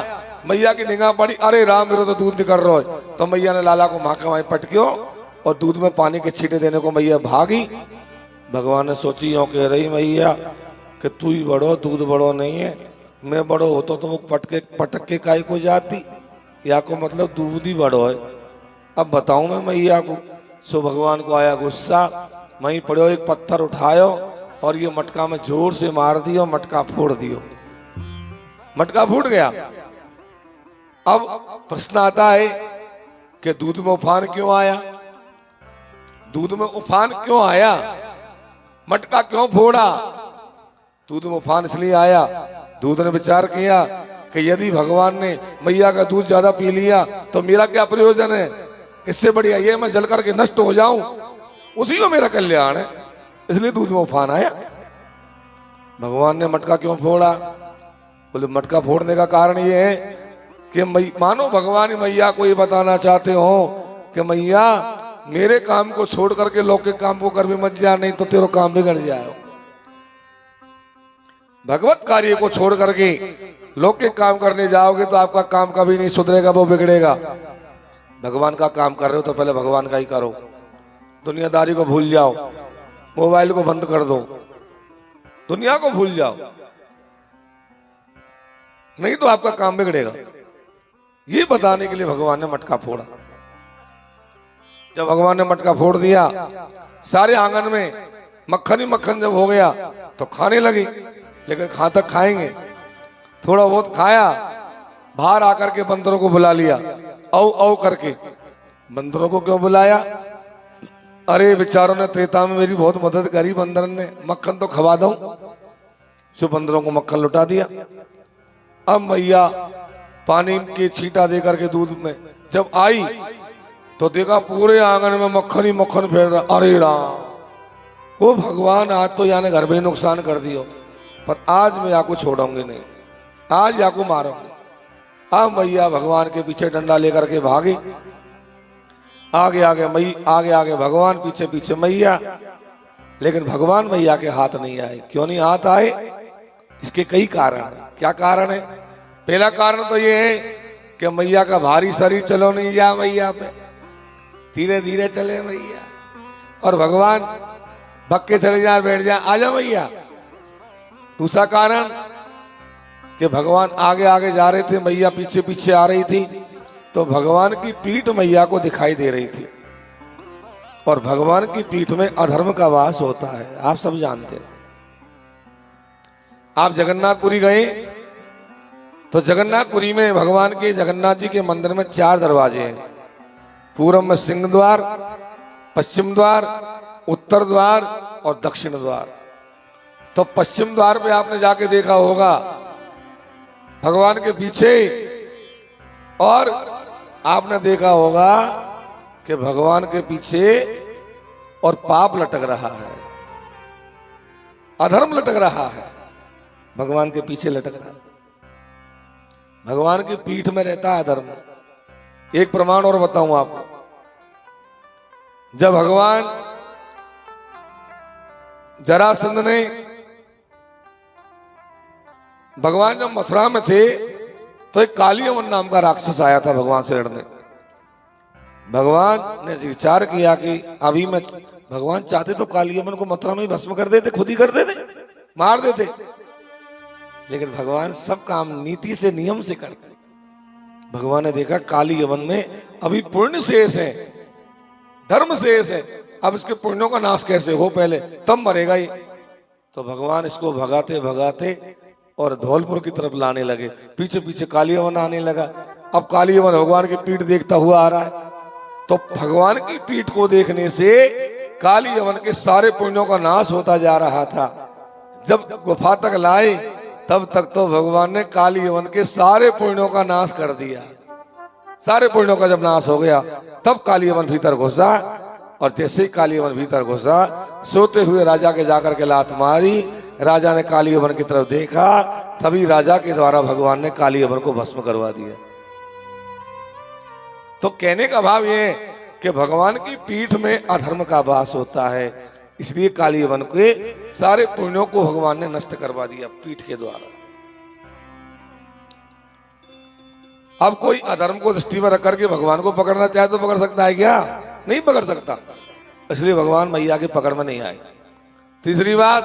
मैया की निगाह पड़ी, अरे राम मेरा तो दूध निकल रहा है। तो मैया ने लाला को माँ के वहीं पटक्यो और दूध में पानी के छींटे देने को मैया भागी। भगवान ने सोची यूं कह रही मैया कि तू ही बड़ो, दूध बड़ो नहीं है। मैं बड़ो होता तो वो पटक के काय को जाती, या को मतलब दूध ही बड़ो है। अब बताऊं मैं मैया को। सो भगवान को आया गुस्सा। वहीं पड़ो एक पत्थर उठायो और ये मटका में जोर से मार दियो, मटका फोड़ दियो। मटका फूट गया। अब प्रश्न आता है कि दूध में उफान क्यों आया? दूध में उफान क्यों आया? मटका क्यों फोड़ा? दूध में उफान इसलिए आया, दूध ने विचार किया कि यदि भगवान ने मैया का दूध ज्यादा पी लिया तो मेरा क्या प्रयोजन है? इससे बढ़िया ये मैं जल करके नष्ट हो जाऊं, उसी में मेरा कल्याण है। इसलिए दूध में उफान आया। भगवान ने मटका क्यों फोड़ा? बोले मटका फोड़ने का कारण ये है कि मानो भगवान मैया को ये बताना चाहते हो कि मैया मेरे काम को छोड़ करके लौकिक काम को कर भी मत जा, नहीं तो तेरा काम बिगड़ जाए। भगवत कार्य को छोड़ करके लौकिक काम करने जाओगे तो आपका काम कभी नहीं सुधरेगा, वो बिगड़ेगा। भगवान का काम कर रहे हो तो पहले भगवान का ही करो। दुनियादारी को भूल जाओ, मोबाइल को बंद कर दो, दुनिया को भूल जाओ, नहीं तो आपका काम बिगड़ेगा। ये बताने के लिए भगवान ने मटका फोड़ा। जब भगवान ने मटका फोड़ दिया, सारे आंगन में मक्खन ही मक्खन जब हो गया तो खाने लगी। लेकिन कहां तक खाएंगे? थोड़ा बहुत खाया, बाहर आकर के बंदरों को बुला लिया, औ औ करके। बंदरों को क्यों बुलाया? अरे बेचारों ने त्रेता में मेरी बहुत मदद करी, बंदर ने मक्खन तो खवा दूं। सो बंदरों को मक्खन लुटा दिया। अब मैया पानी के छींटा दे करके दूध में जब आई तो देखा पूरे आंगन में मक्खन ही मक्खन फैल रहा। अरे राम, वो भगवान आज तो यानी घर में नुकसान कर दियो, पर आज मैं याको छोड़ूंगी नहीं, आज याको मारूंगी। अब मैया भगवान के पीछे डंडा लेकर के भागी। आगे आगे भगवान, पीछे पीछे मैया। लेकिन भगवान मैया के हाथ नहीं आए। क्यों नहीं हाथ आए? इसके कई कारण है। क्या कारण है? पहला कारण तो ये है कि मैया का भारी शरीर चलो नहीं जा मैया पे, धीरे धीरे चले मैया। और भगवान भक्के चले जा, बैठ जा, आ जाओ मैया। दूसरा कारण कि भगवान आगे आगे जा रहे थे, मैया पीछे पीछे आ रही थी, तो भगवान की पीठ मैया को दिखाई दे रही थी। और भगवान की पीठ में अधर्म का वास होता है, आप सब जानते हैं। आप जगन्नाथपुरी गए तो जगन्नाथपुरी में भगवान के जगन्नाथ जी के मंदिर में 4 दरवाजे हैं। पूर्व में सिंह द्वार, पश्चिम द्वार, उत्तर द्वार और दक्षिण द्वार। तो पश्चिम द्वार पे आपने जाके देखा होगा भगवान के पीछे, और आपने देखा होगा कि भगवान के पीछे और पाप लटक रहा है, अधर्म लटक रहा है, भगवान के पीछे लटक रहा है। भगवान की पीठ में रहता है अधर्म। एक प्रमाण और बताऊं आपको। जब जरासंध ने भगवान जब मथुरा में थे तो एक कालियवन नाम का राक्षस आया था भगवान से लड़ने। भगवान ने विचार किया कि अभी मैं, भगवान चाहते तो कालियवन को मथुरा में ही भस्म कर देते, खुद ही कर देते, मार देते। लेकिन भगवान सब काम नीति से, नियम से करते। भगवान ने देखा कालियवन में अभी पुण्य शेष है, धर्म शेष है, अब इसके पुण्यों का नाश कैसे हो, पहले तब मरेगा ही। तो भगवान इसको भगाते भगाते और धौलपुर की तरफ लाने लगे। पीछे पीछे कालियवन आने लगा। अब कालियवन भगवान की पीठ देखता हुआ आ रहा है। तो भगवान की पीठ को देखने से कालियवन के सारे पुण्यों का नाश होता जा रहा था। जब गुफा तक लाए तब तक तो भगवान ने कालियवन के सारे पुण्यों का नाश कर दिया। सारे पुण्यों का जब नाश हो गया तब कालियवन भीतर घुसा और जैसे ही कालीवन भीतर घुसा, सोते हुए राजा के जाकर के लात मारी। राजा ने कालीवन की तरफ देखा, तभी राजा के द्वारा भगवान ने कालीवन को भस्म करवा दिया। तो कहने का भाव ये कि भगवान की पीठ में अधर्म का वास होता है, इसलिए कालीवन के सारे पुण्यों को भगवान ने नष्ट करवा दिया पीठ के द्वारा। अब कोई अधर्म को दृष्टि में रख करके भगवान को पकड़ना चाहे तो पकड़ सकता है क्या? नहीं पकड़ सकता, इसलिए भगवान मैया की पकड़ में नहीं आए। तीसरी बात,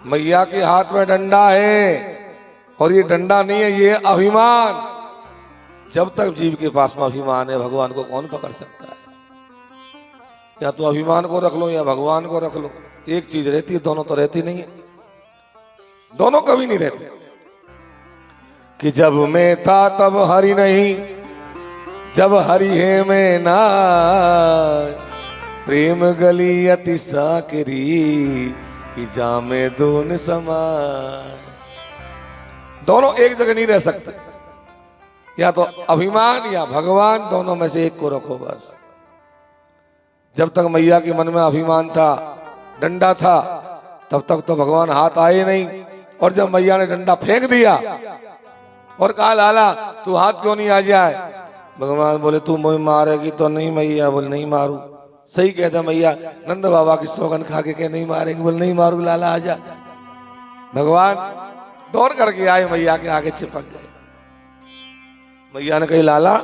मैया के हाथ में डंडा है, और ये डंडा नहीं है, ये अभिमान। जब तक जीव के पास में अभिमान है, भगवान को कौन पकड़ सकता है? या तो अभिमान को रख लो या भगवान को रख लो, एक चीज रहती है, दोनों तो रहती नहीं है, दोनों कभी नहीं रहते। कि जब मैं था तब हरि नहीं, जब हरि है मैं ना, प्रेम गली अति साकरी, कि जामे दोन समान। दोनों एक जगह नहीं रह सकते, या तो अभिमान या भगवान, दोनों में से एक को रखो बस। जब तक मैया के मन में अभिमान था, डंडा था, तब तक तो भगवान हाथ आए नहीं। और जब मैया ने डंडा फेंक दिया और कहा लाला तू हाथ क्यों नहीं आ जाए, भगवान बोले तू मुझे मारेगी तो नहीं। मैया बोले नहीं मारू। सही कहता मैया, नंद बाबा की सौगन खा के कह नहीं मारेगी, बोले नहीं मारू लाला आ जा। भगवान दौड़ करके आए, मैया के आगे चिपक गए। मैया ने कही लाला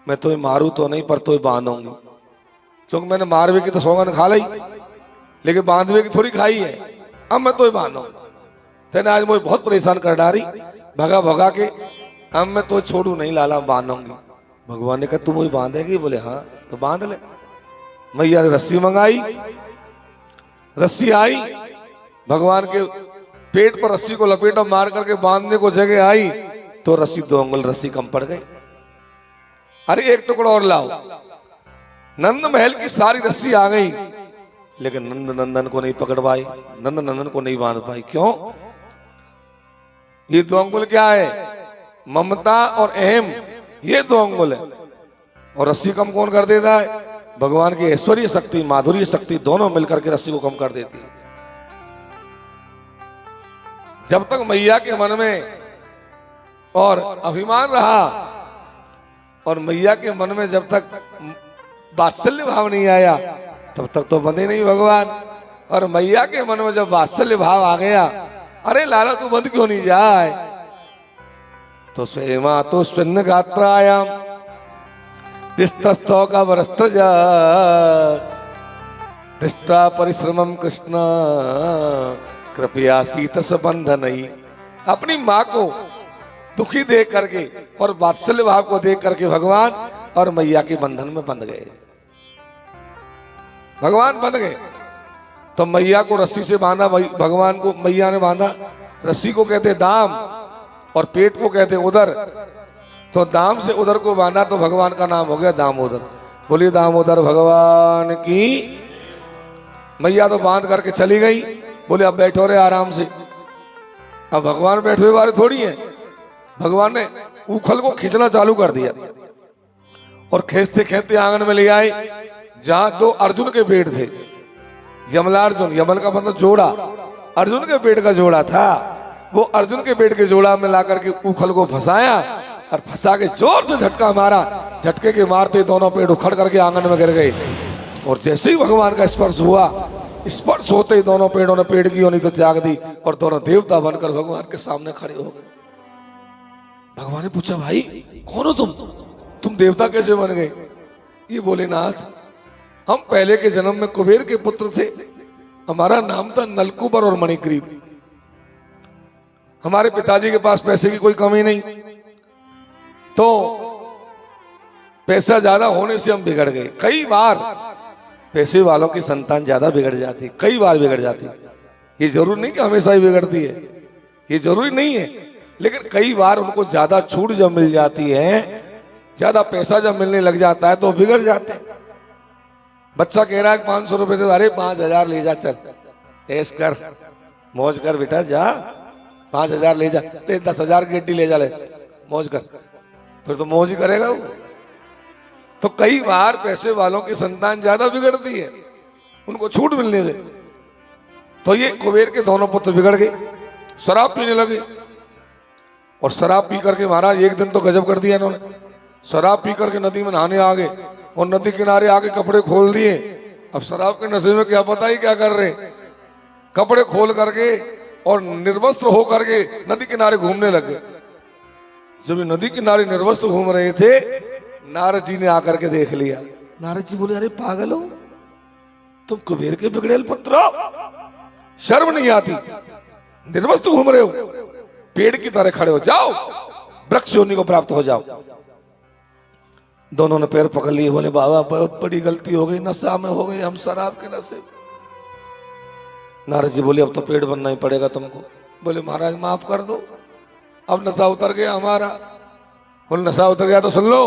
मैं तो मारू तो नहीं, पर तो बांधूंगी, क्योंकि मैंने मारवे की तो सौगन खा ली, लेकिन बांधवे की थोड़ी खाई है, अब मैं तो बांधूंगा। तेने आज मुझे बहुत परेशान कर डाली, भगा भगा के, अब मैं तो छोड़ू नहीं लाला, बांधूंगी। भगवान ने कहा तू मुझे बांधेगी? बोले हाँ, तो बांध ले। मैया ने रस्सी मंगाई, रस्सी आई, भगवान के पेट पर रस्सी को लपेटा, मार करके बांधने को जगह आई तो रस्सी 2 अंगुल रस्सी कम पड़ गई। अरे एक टुकड़ा और लाओ। नंद महल की सारी रस्सी आ गई, लेकिन नंद नंदन को नहीं पकड़ पाई, नंद नंदन को नहीं बांध पाई। क्यों? ये 2 अंगुल क्या है? ममता और अहम, ये 2 अंगुल है। और रस्सी कम कौन कर देता है? भगवान की ऐश्वर्य शक्ति, माधुर्य शक्ति, दोनों मिलकर के रस्सी को कम कर देती है। जब तक मैया के मन में और अभिमान रहा, और मैया के मन में जब तक वात्सल्य भाव नहीं आया, तब तक तो बंधे नहीं भगवान। और मैया के मन में जब वात्सल्य भाव आ गया, अरे लाला तू बंद क्यों नहीं जाए, तो सेमा तो स्वर्ण गात्रायाम विस्तस्तौ का वरस्त्रज दृष्टा परिश्रमम कृष्ण कृपया शीतस बंधनई। अपनी माँ को दुखी देख करके और वात्सल्य भाव को देख करके भगवान और मैया के बंधन में बंध गए। भगवान बंध गए तो मैया को रस्सी से बांधा, भगवान को मैया ने बांधा। रस्सी को कहते दाम और पेट को कहते उदर, तो दाम से उदर को बांधा तो भगवान का नाम हो गया दामोदर। बोलिए दामोदर भगवान की। मैया तो बांध करके चली गई, बोले अब बैठो रे आराम से। अब भगवान बैठे हुए वाले थोड़ी है, भगवान ने उखल को खींचना चालू कर दिया और खींचते खींचते आंगन में ले आए, जहां 2 अर्जुन के पेट थे। यमलार्जुन, यमल का मतलब जोड़ा, अर्जुन के पेट का जोड़ा था। वो अर्जुन के पेट के जोड़ा में ला करके उखल को फंसाया और फंसा के जोर से झटका मारा। झटके के मारते दोनों पेट उखड़ करके आंगन में गिर गए। और जैसे ही भगवान का स्पर्श हुआ, स्पर्श होते ही दोनों पेड़ों ने पेड़ की योनि तो त्याग दी और दोनों देवता बनकर भगवान के सामने खड़े हो गए। भगवान ने पूछा भाई कौन हो तुम देवता कैसे बन गए? ये बोले नाथ हम पहले के जन्म में कुबेर के पुत्र थे, हमारा नाम था नलकुबर और मणिग्रीव। हमारे पिताजी के पास पैसे की कोई कमी नहीं, तो पैसा ज्यादा होने से हम बिगड़ गए। कई बार पैसे वालों की संतान ज्यादा बिगड़ जाती, कई बार बिगड़ जाती। ये जरूरी नहीं कि हमेशा ही बिगड़ती है, ये जरूरी नहीं है, लेकिन कई बार उनको ज्यादा छूट जब मिल जाती है, ज्यादा पैसा जब मिलने लग जाता है तो बिगड़ जाते हैं। बच्चा कह रहा है 500 रुपए दे, अरे 5000 ले जा, चल ऐश कर, मौज कर बेटा, जा 5000 ले जा, ले 10,000 की गड्डी ले जा, ले मौज कर। फिर तो मौज ही करेगा वो। तो कई बार पैसे वालों की संतान ज्यादा बिगड़ती है, उनको छूट मिलने से। तो ये कुबेर के दोनों पुत्र बिगड़ गए, शराब पीने लगे। और शराब पी करके महाराज एक दिन तो गजब कर दिया इन्होंने। शराब पी करके नदी में नहाने आ गए और नदी किनारे आके कपड़े खोल दिए। अब शराब के नशे में क्या पता ही क्या कर रहे, कपड़े खोल करके और निर्वस्त्र हो करके नदी किनारे घूमने लगे। जब ये नदी किनारे निर्वस्त्र घूम रहे थे, नारद जी ने आकर के देख लिया। नारद जी बोले, अरे पागल हो तुम, कुबेर के बिगड़ेल पुत्र हो, शर्म नहीं आती, निर्वस्त्र घूम रहे हो, पेड़ की तरह खड़े हो जाओ, वृक्ष योनि को प्राप्त हो जाओ। दोनों ने पैर पकड़ लिए, बोले बाबा बहुत बड़ी गलती हो गई, नशा में हो गई हम, शराब के नशे। नारद जी बोले अब तो पेड़ बनना ही पड़ेगा तुमको। बोले महाराज माफ कर दो, अब नशा उतर गया हमारा। बोले नशा उतर गया तो सुन लो,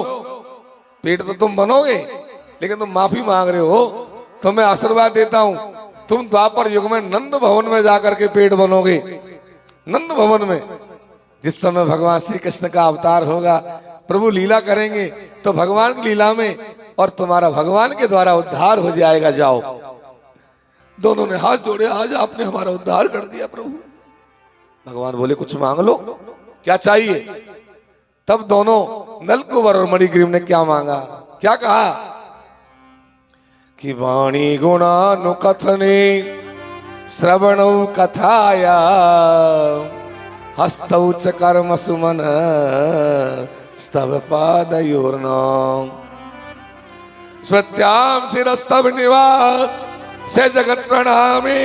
पेड़ तो तुम बनोगे लेकिन तुम माफी मांग रहे हो, तो मैं आशीर्वाद देता हूं, तुम द्वापर युग में नंद भवन में जाकर के पेड़ बनोगे। नंद भवन में जिस समय भगवान श्री कृष्ण का अवतार होगा, प्रभु लीला करेंगे, तो भगवान की लीला में और तुम्हारा भगवान के द्वारा उद्धार हो जाएगा, जाओ। दोनों ने हाथ जोड़े, आज आपने हमारा उद्धार कर दिया प्रभु। भगवान बोले कुछ मांग लो, क्या चाहिए? तब दोनों नलकुबर और मणिग्रीव ने क्या मांगा, क्या कहा कि वाणी गुणानुकथने श्रवणौ कथाया हस्तौ च कर्म सुमन स्तव पादयोर्नाम स्वत्याम शिरस्तव निवास से जगत प्रणामे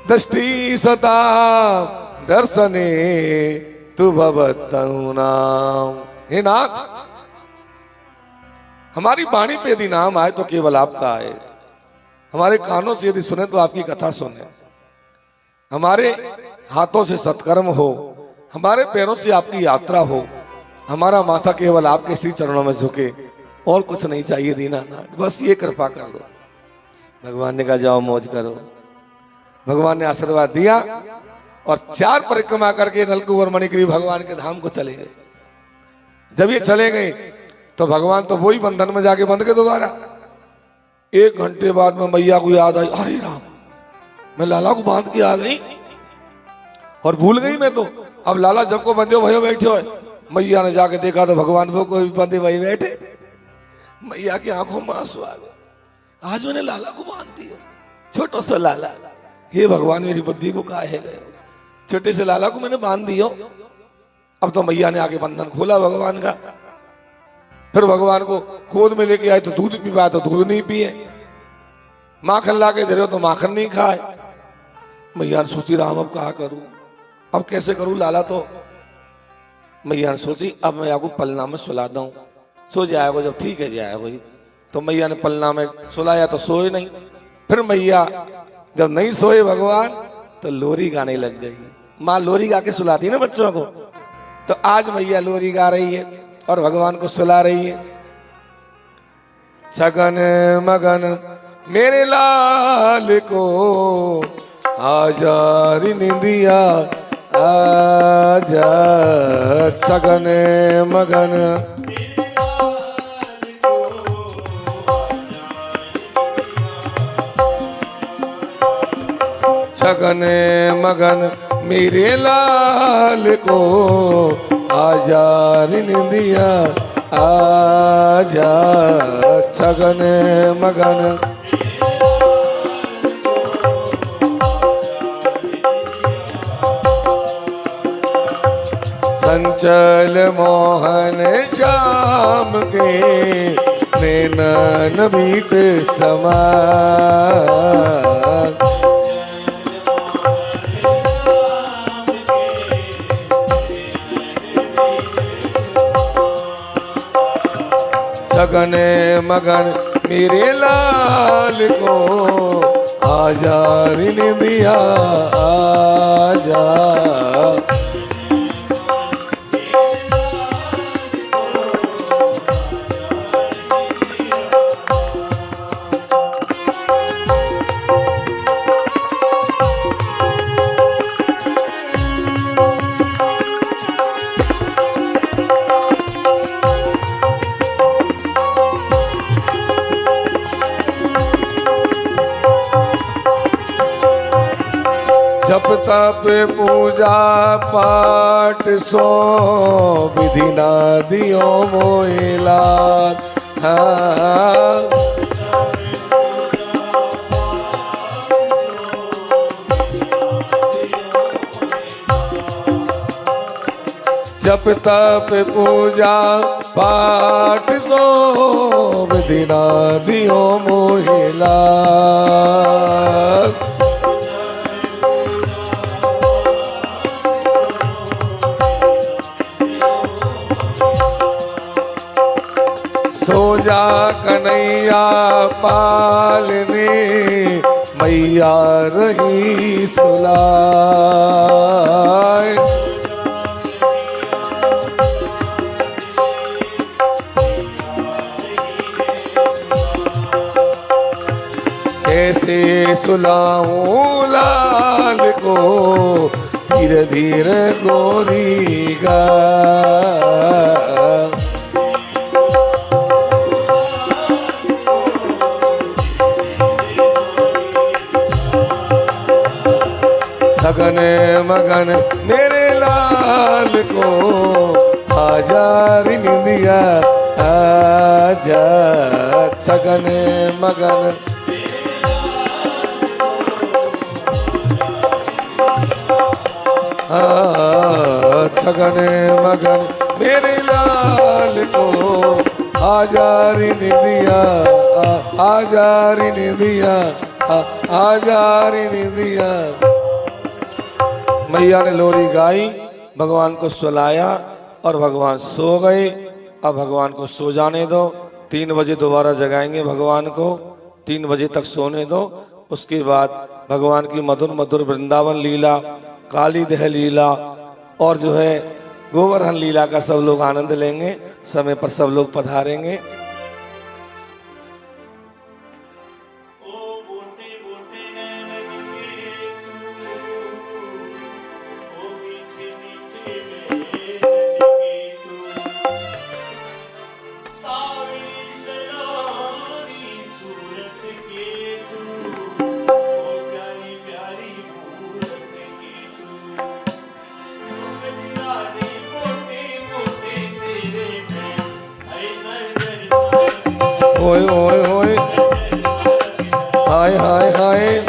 दृष्टि सता दर्शने तु भवतु नाम। हे नाथ, हमारी वाणी पे यदि नाम आए तो केवल आपका आए, हमारे कानों से यदि सुने तो आपकी कथा सुने, हमारे हाथों से सत्कर्म हो, हमारे पैरों से आपकी यात्रा हो, हमारा माथा केवल आपके श्री चरणों में झुके, और कुछ नहीं चाहिए दीनानाथ, बस ये कृपा कर दो। भगवान ने कहा जाओ मौज करो। भगवान ने आशीर्वाद दिया और 4 परिक्रमा करके नलकुबर मणिग्रीव भगवान के धाम को चले गए। जब ये चले गए तो भगवान तो वही बंधन में जाके बंध गए दोबारा। 1 घंटे बाद में मैया को याद आई, अरे राम मैं लाला को बांध के आ गई और भूल गई मैं तो। अब लाला जब को बंधे भयो बैठे हो, मैया ने जाके देखा तो भगवान वो को भी बंधे वही बैठे। मैया की आंखों में आंसू आ गए, आज मैंने लाला को बांध दिया, छोटो सा लाला। ये भगवान मेरी बुद्धि को काहे गए, छोटे से लाला को मैंने बांध दियो। अब तो मैया ने आके बंधन खोला भगवान का। फिर भगवान को गोद में लेके आए तो दूध पी पाए तो दूध नहीं पिए, माखन ला के दे रहे हो तो माखन नहीं खाए। मैया ने सोची राम अब कहा करूं, अब कैसे करूं लाला तो। मैया ने सोची अब मैं आपको पलना में सुला दूं, सो जाएगा, जब ठीक है जाएगा। तो मैया ने पलना में सुलाया तो सोए नहीं। फिर मैया जब नहीं सोए भगवान तो लोरी गाने लग गई। माँ लोरी गा के सुलाती है ना बच्चों को, तो आज मैया लोरी गा रही है और भगवान को सुला रही है। छगन मगन मेरे लाल को आजा रे निंदिया आजा, छगन मगन छगन मगन मेरे लाल को आजा रे निंदिया आजा, छगन मगन चंचल मोहन श्याम के नैनन बीच समा, छगन मगन मेरे लाल को आजा रे निंदिया आजा। तप पूजा पाठ सो विधि ना दियो मोहिला। हाँ जप तप पूजा पाठ सो विधि ना दियो मोहिला। सो जा कन्हैया पालने मैया रही सुलाय। कैसे सुलाऊं लाल को धीरे धीरे गोरी गा। लगन मगन मेरे लाल को आजा रे निंदिया आजा। सगन मगन सगन मगन मेरे लाल को आजा रे निंदिया आजा रे निंदिया आजा रे निंदिया। मैया ने लोरी गाई, भगवान को सुलाया और भगवान सो गए। अब भगवान को सो जाने दो, 3 बजे दोबारा जगाएंगे भगवान को, 3 बजे तक सोने दो। उसके बाद भगवान की मधुर मधुर वृंदावन लीला, काली दह लीला और जो है गोवर्धन लीला का सब लोग आनंद लेंगे। समय पर सब लोग पधारेंगे। ओए ओए ओए हाय हाय हाय